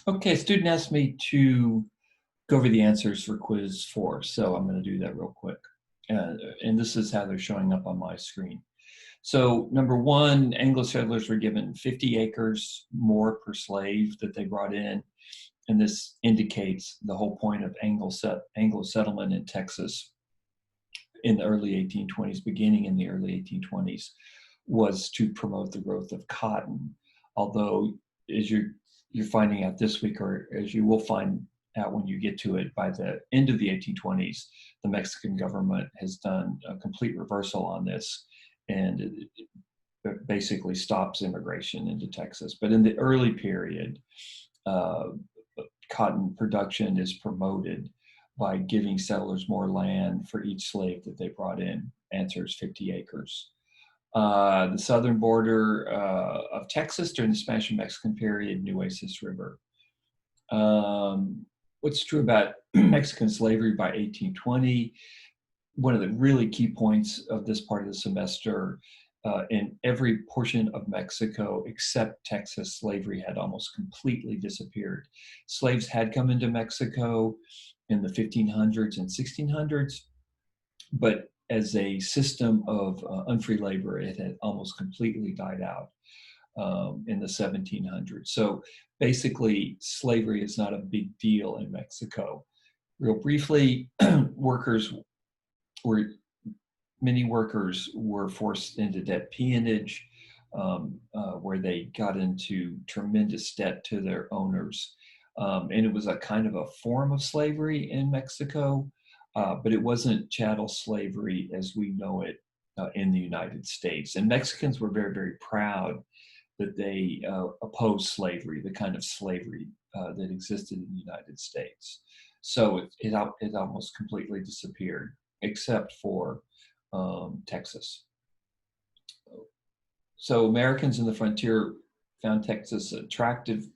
Okay, a student asked me to go over the answers for quiz 4, so I'm going to do that real quick. And this is how they're showing up on my screen. So number one, Anglo settlers were given 50 acres more per slave that they brought in. And this indicates the whole point of Anglo settlement in Texas in the early 1820s, beginning in the early 1820s, was to promote the growth of cotton. Although, as you're finding out this week, or as you will find out when you get to it, by the end of the 1820s, the Mexican government has done a complete reversal on this, and it basically stops immigration into Texas. But in the early period, uh, cotton production is promoted by giving settlers more land for each slave that they brought in. Answer is 50 acres. The southern border of Texas during the Spanish and Mexican period, Nueces River. What's true about Mexican slavery by 1820? One of the really key points of this part of the semester, in every portion of Mexico except Texas, slavery had almost completely disappeared. Slaves had come into Mexico in the 1500s and 1600s, but as a system of unfree labor, it had almost completely died out in the 1700s. So basically, slavery is not a big deal in Mexico. Real briefly, many workers were forced into debt peonage, where they got into tremendous debt to their owners. And it was a kind of a form of slavery in Mexico, but it wasn't chattel slavery as we know it in the United States. And Mexicans were very, very proud that they opposed slavery, the kind of slavery that existed in the United States. So it almost completely disappeared, except for Texas. So Americans in the frontier found Texas attractive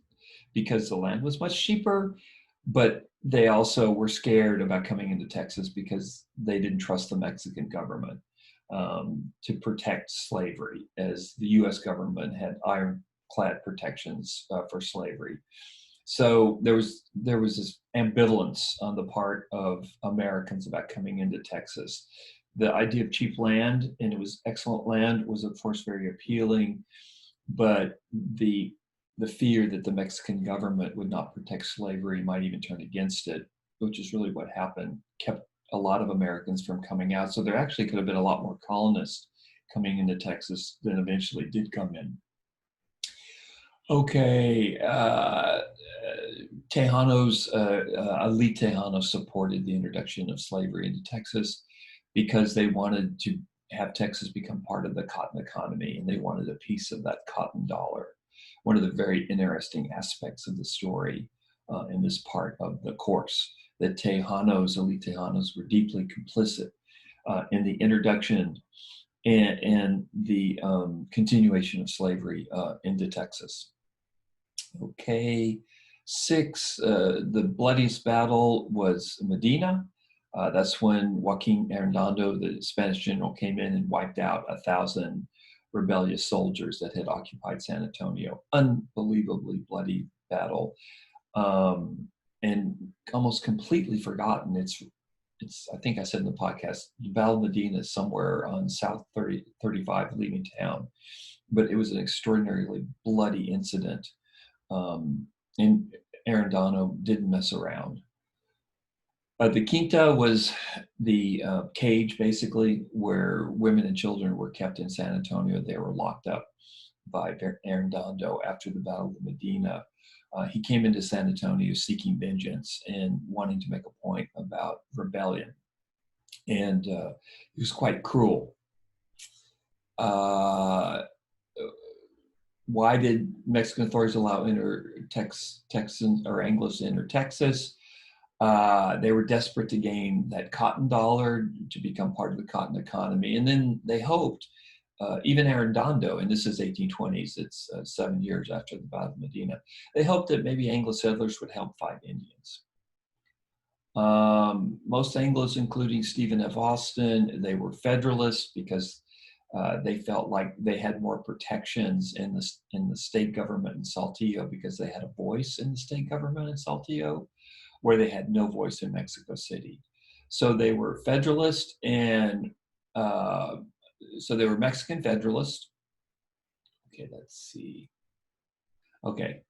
because the land was much cheaper, but they also were scared about coming into Texas because they didn't trust the Mexican government to protect slavery, as the US government had ironclad protections for slavery. So there was this ambivalence on the part of Americans about coming into Texas. The idea of cheap land, and it was excellent land, was of course very appealing, but the fear that the Mexican government would not protect slavery, might even turn against it, which is really what happened, kept a lot of Americans from coming out. So there actually could have been a lot more colonists coming into Texas than eventually did come in. Okay, Tejanos, elite Tejanos supported the introduction of slavery into Texas because they wanted to have Texas become part of the cotton economy, and they wanted a piece of that cotton dollar. One of the very interesting aspects of the story in this part of the course, that Tejanos, elite Tejanos, were deeply complicit in the introduction and the continuation of slavery into Texas. Okay, 6, the bloodiest battle was Medina. That's when Joaquin Arredondo, the Spanish general, came in and wiped out 1,000 rebellious soldiers that had occupied San Antonio. Unbelievably bloody battle, and almost completely forgotten. It's I think I said in the podcast, the Battle of Medina is somewhere on South 35 leaving town, but it was an extraordinarily bloody incident. And Arredondo didn't mess around. The Quinta was the cage, basically, where women and children were kept in San Antonio. They were locked up by Arredondo after the Battle of Medina. He came into San Antonio seeking vengeance and wanting to make a point about rebellion. And he was quite cruel. Why did Mexican authorities allow Texans or Anglos to enter Texas? They were desperate to gain that cotton dollar, to become part of the cotton economy. And then they hoped, even Arredondo, and this is 1820s, it's 7 years after the Battle of Medina, they hoped that maybe Anglo settlers would help fight Indians. Most Anglos, including Stephen F. Austin, they were Federalists because They felt like they had more protections in the state government in Saltillo because they had a voice in the state government in Saltillo, where they had no voice in Mexico City. So they were Federalist, and so they were Mexican Federalist. Okay, let's see. Okay,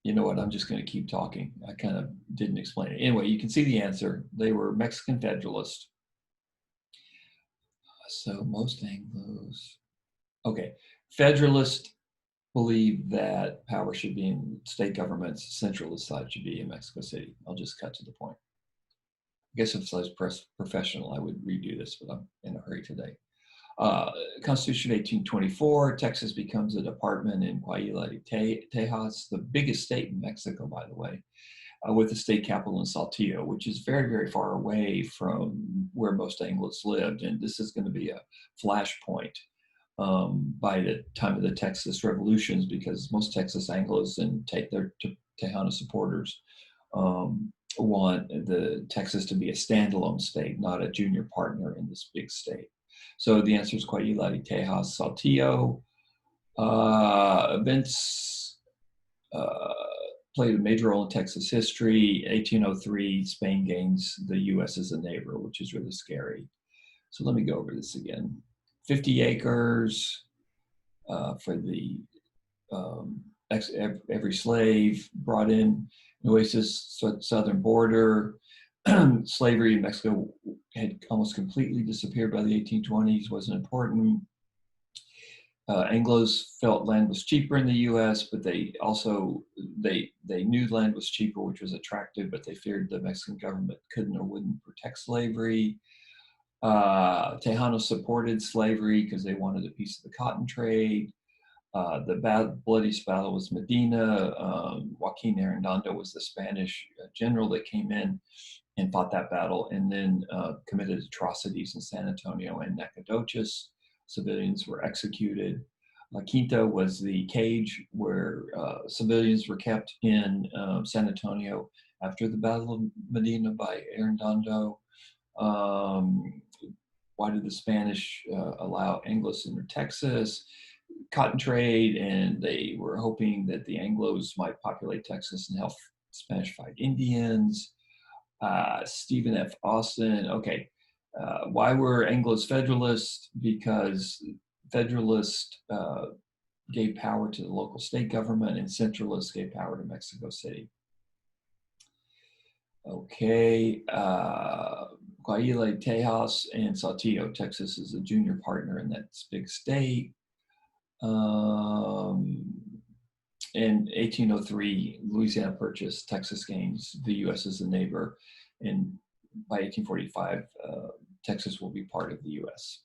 you know what? I'm just going to keep talking. I kind of didn't explain it. Anyway, you can see the answer. They were Mexican Federalist. So most Anglos. Okay, Federalist believe that power should be in state governments, centralist side should be in Mexico City. I'll just cut to the point. I guess if I was professional, I would redo this, but I'm in a hurry today. Constitution 1824, Texas becomes a department in Coahuila de Tejas, the biggest state in Mexico, by the way, with the state capital in Saltillo, which is very, very far away from where most Anglos lived. And this is going to be a flashpoint by the time of the Texas revolutions, because most Texas Anglos and their Tejano supporters want the Texas to be a standalone state, not a junior partner in this big state. So the answer is Coahuila de Tejas, Saltillo. Events played a major role in Texas history. 1803, Spain gains the U.S. as a neighbor, which is really scary. So let me go over this again. 50 acres for the every slave brought in. Oasis, southern border. Slavery in Mexico had almost completely disappeared by the 1820s, wasn't important. Anglos felt land was cheaper in the U.S., but they also they knew land was cheaper, which was attractive, but they feared the Mexican government couldn't or wouldn't protect slavery. Tejano supported slavery because they wanted a piece of the cotton trade. The bloodiest battle was Medina. Joaquin Dondo was the Spanish general that came in and fought that battle, and then committed atrocities in San Antonio and Nacogdoches. Civilians were executed. Quinta was the cage where civilians were kept in San Antonio after the Battle of Medina by Arredondo. Why did the Spanish allow Anglos into Texas? Cotton trade, and they were hoping that the Anglos might populate Texas and help Spanish fight Indians. Stephen F. Austin. Okay, why were Anglos Federalists? Because Federalists gave power to the local state government, and Centralists gave power to Mexico City. Okay, Coahuila, Tejas, and Saltillo. Texas is a junior partner in that big state. In 1803, Louisiana purchased, Texas gains the U.S. as a neighbor, and by 1845, Texas will be part of the U.S.